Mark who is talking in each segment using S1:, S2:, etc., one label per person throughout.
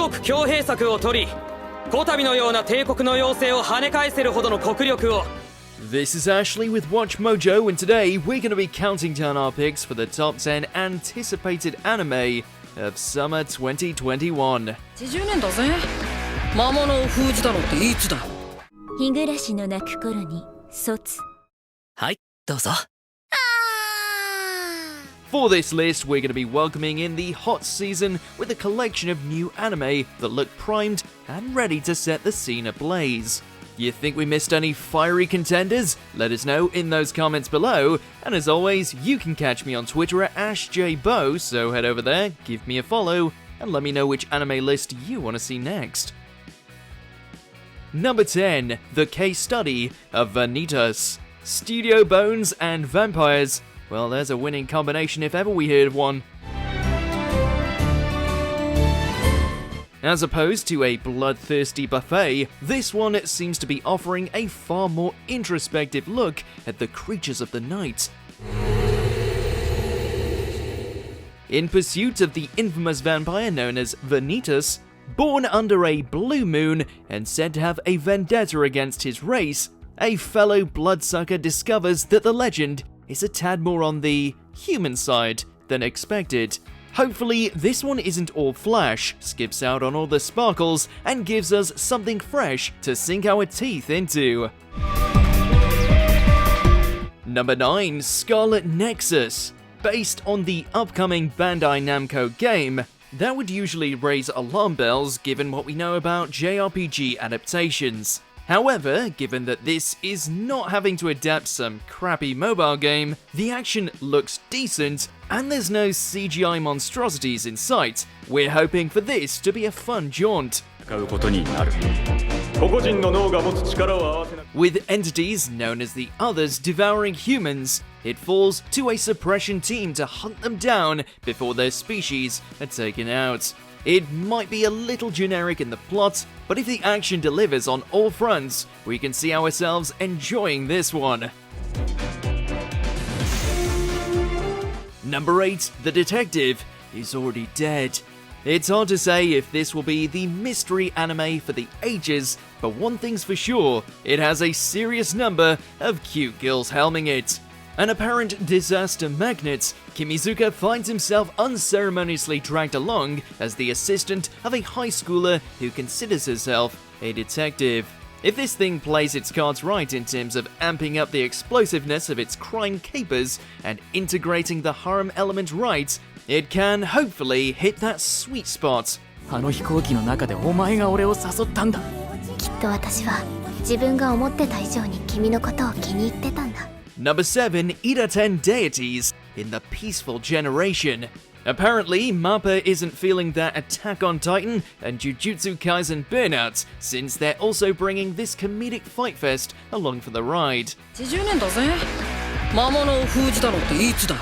S1: 国強兵策を取り、こたびのような帝国の要請を跳ね返せるほどの国力を。
S2: This is Ashley with WatchMojo, and today we're going to be counting down our picks for the top 10 anticipated anime of summer 2021.
S3: 80年だぜ。魔物を封じたのっていつだ。
S4: 日暮らしの泣く頃に卒。
S1: はい、どうぞ。
S2: For this list, we're going to be welcoming in the hot season with a collection of new anime that look primed and ready to set the scene ablaze. You think we missed any fiery contenders? Let us know in those comments below, and as always, you can catch me on Twitter at AshJBo, so head over there, give me a follow, and let me know which anime list you want to see next. Number 10, The Case Study of Vanitas. Studio Bones and Vampires. Well, there's a winning combination if ever we heard of one. As opposed to a bloodthirsty buffet, this one seems to be offering a far more introspective look at the creatures of the night. In pursuit of the infamous vampire known as Vanitas, born under a blue moon and said to have a vendetta against his race, a fellow bloodsucker discovers that the legend is a tad more on the human side than expected. Hopefully, this one isn't all flash, skips out on all the sparkles, and gives us something fresh to sink our teeth into. Number 9, Scarlet Nexus. Based on the upcoming Bandai Namco game, that would usually raise alarm bells given what we know about JRPG adaptations. However, given that this is not having to adapt some crappy mobile game, the action looks decent, and there's no CGI monstrosities in sight, we're hoping for this to be a fun jaunt. With entities known as the Others devouring humans, it falls to a suppression team to hunt them down before their species are taken out. It might be a little generic in the plot, but if the action delivers on all fronts, we can see ourselves enjoying this one. Number 8, The Detective is already dead. It's hard to say if this will be the mystery anime for the ages, but one thing's for sure, it has a serious number of cute girls helming it. An apparent disaster magnet, Kimizuka finds himself unceremoniously dragged along as the assistant of a high schooler who considers herself a detective. If this thing plays its cards right in terms of amping up the explosiveness of its crime capers and integrating the harem element right, it can hopefully hit that sweet spot.
S4: あの飛行機の中でお前が俺を誘ったんだ。きっと私は自分が思ってた以上に君のことを気に入ってたんだ。
S2: Number 7, Iraten Deities in the Peaceful Generation. Apparently, MAPPA isn't feeling that Attack on Titan and Jujutsu Kaisen burnout, since they're also bringing this comedic fight fest along for the ride.
S3: 80年だぜ。魔物を封じたのっていつだ。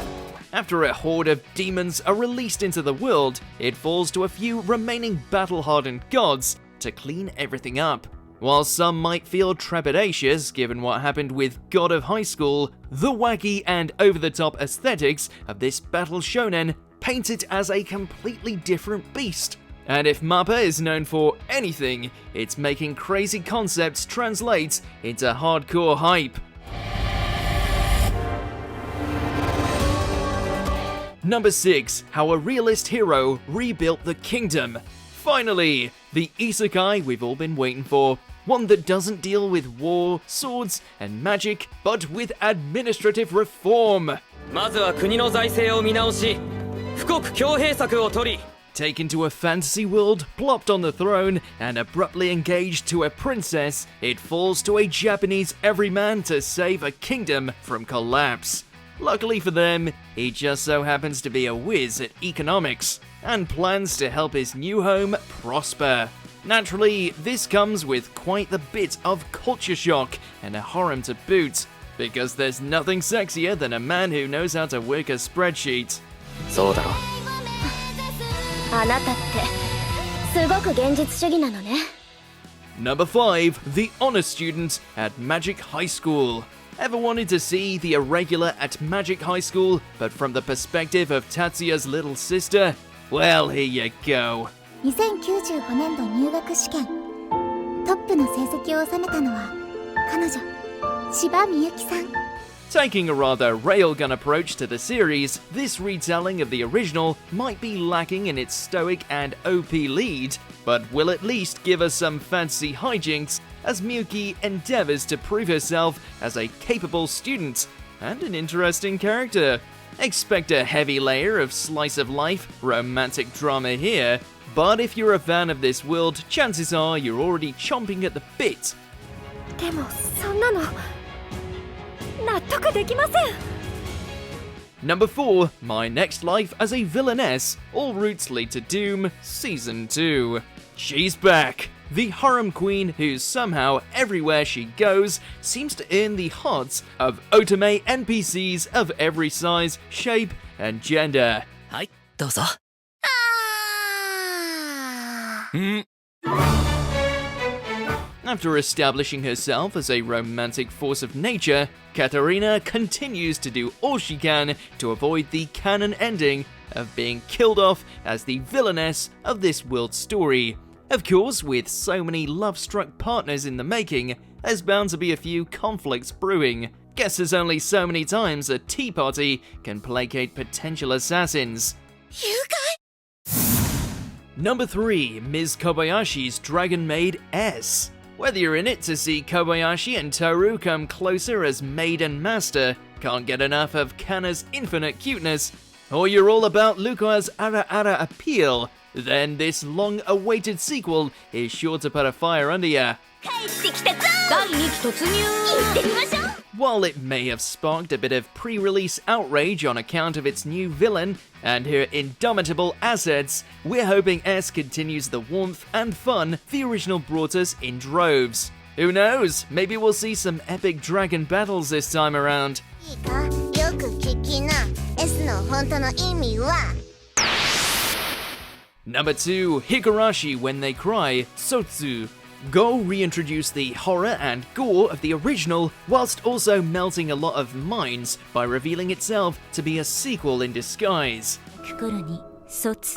S2: After a horde of demons are released into the world, it falls to a few remaining battle-hardened gods to clean everything up. While some might feel trepidatious given what happened with God of High School, the wacky and over-the-top aesthetics of this battle shonen paint it as a completely different beast. And if MAPPA is known for anything, it's making crazy concepts translate into hardcore hype. Number 6, how a realist hero rebuilt the kingdom. Finally, the isekai we've all been waiting for. One that doesn't deal with war, swords, and magic, but with administrative reform.
S1: まずは国の財政を見直し、富国強兵策を取り。
S2: Taken to a fantasy world, plopped on the throne, and abruptly engaged to a princess, it falls to a Japanese everyman to save a kingdom from collapse. Luckily for them, he just so happens to be a whiz at economics, and plans to help his new home prosper. Naturally, this comes with quite the bit of culture shock and a harem to boot, because there's nothing sexier than a man who knows how to work a spreadsheet.
S4: そうだろ。あなたってすごく現実主義なのね。
S2: Number 5, The Honor Student at Magic High School. Ever wanted to see the irregular at Magic High School, but from the perspective of Tatsuya's little sister? Well, here you go.
S4: 2095年度入学試験トップの成績を収めたのは彼女柴みゆきさん。
S2: Taking a rather railgun approach to the series, this retelling of the original might be lacking in its stoic and OP lead, but will at least give us some fancy hijinks as Miyuki endeavors to prove herself as a capable student and an interesting character. Expect a heavy layer of slice of life romantic drama here, but if you're a fan of this world, chances are you're already chomping at the bit.
S4: でもそんなの納得できません。
S2: Number 4, My Next Life as a Villainess, All Routes Lead to Doom, Season 2. She's back! The harem queen who somehow, everywhere she goes, seems to earn the hearts of otome NPCs of every size, shape, and gender.
S3: はい、どうぞ。
S2: After establishing herself as a romantic force of nature, Katarina continues to do all she can to avoid the canon ending of being killed off as the villainess of this world story. Of course, with so many love-struck partners in the making, there's bound to be a few conflicts brewing. Guess there's only so many times a tea party can placate potential assassins. Number 3, Ms. Kobayashi's Dragon Maid S. Whether you're in it to see Kobayashi and Toru come closer as maid and master, can't get enough of Kana's infinite cuteness, or you're all about Luca's ara-ara appeal, then this long-awaited sequel is sure to put a fire under ya.
S3: 第2期突入。
S2: While it may have sparked a bit of pre-release outrage on account of its new villain and her indomitable assets, we're hoping S continues the warmth and fun the original brought us in droves. Who knows, maybe we'll see some epic dragon battles this time around.
S4: いいか、よく聞きな。S の本当の意味は。
S2: Number 2, Hikarashi When They Cry, Sotsu. Go reintroduced the horror and gore of the original, whilst also melting a lot of minds by revealing itself to be a sequel in disguise.
S4: 心に卒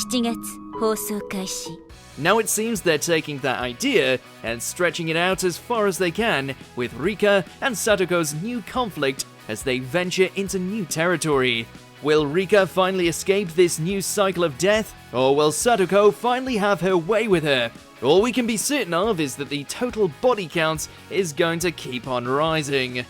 S4: 7月放送開始。
S2: Now it seems they're taking that idea and stretching it out as far as they can, with Rika and Satoko's new conflict as they venture into new territory. Will Rika finally escape this new cycle of death, or will Satoko finally have her way with her? All we can be certain of is that the total body count is going to keep on rising.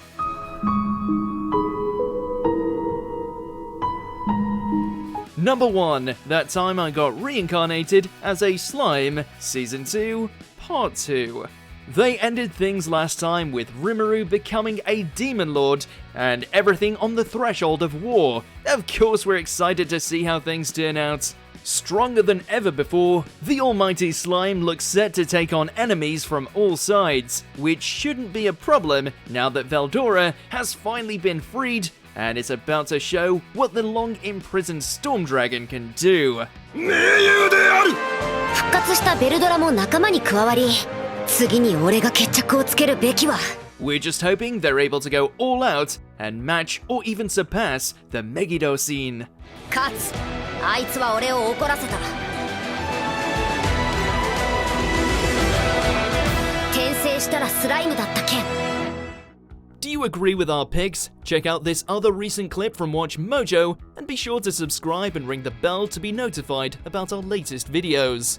S2: Number 1, That Time I Got Reincarnated as a Slime, Season 2, Part 2. They ended things last time with Rimuru becoming a demon lord and everything on the threshold of war. Of course we're excited to see how things turn out. Stronger than ever before, the almighty slime looks set to take on enemies from all sides, which shouldn't be a problem now that Veldora has finally been freed and is about to show what the long-imprisoned Storm Dragon can do.
S4: 復活したベルドラも仲間に加わり、次に俺が決着をつけるべきは。
S2: We're just hoping they're able to go all out and match or even surpass the Megiddo scene.
S3: 勝つ。あいつは俺を怒らせた。転生したらスライムだったけん。
S2: Do you agree with our picks? Check out this other recent clip from WatchMojo and be sure to subscribe and ring the bell to be notified about our latest videos.